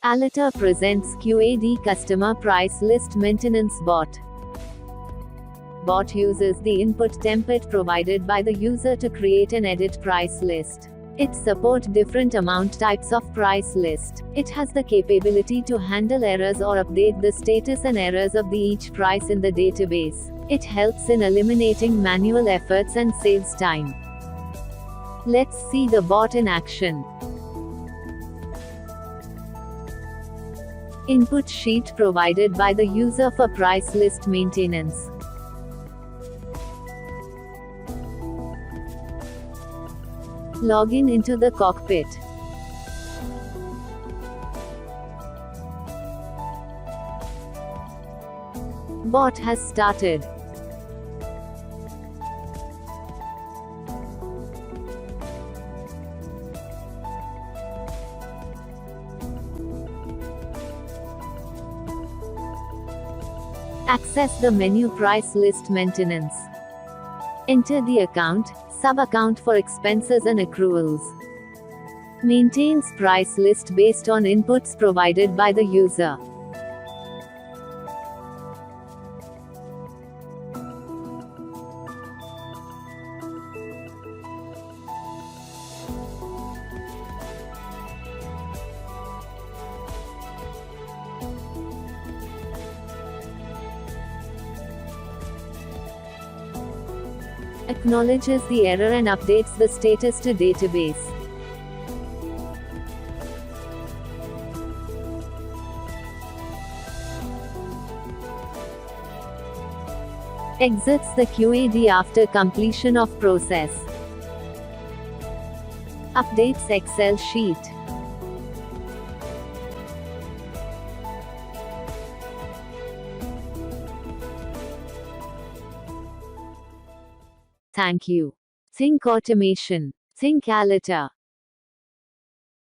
Aliter presents QAD Customer Price List Maintenance Bot. Bot uses the input template provided by the user to create and edit price list. It supports different amount types of price list. It has the capability to handle errors or update the status and errors of each price in the database. It helps in eliminating manual efforts and saves time. Let's see the bot in action. Input sheet provided by the user for price list maintenance. Login into the cockpit. Bot has started. Access the menu Price List Maintenance. Enter the account, sub-account for expenses and accruals. Maintains price list based on inputs provided by the user. Acknowledges the error and updates the status to database. Exits the QAD after completion of process. Updates Excel sheet. Thank you. Think automation. Think Aliter.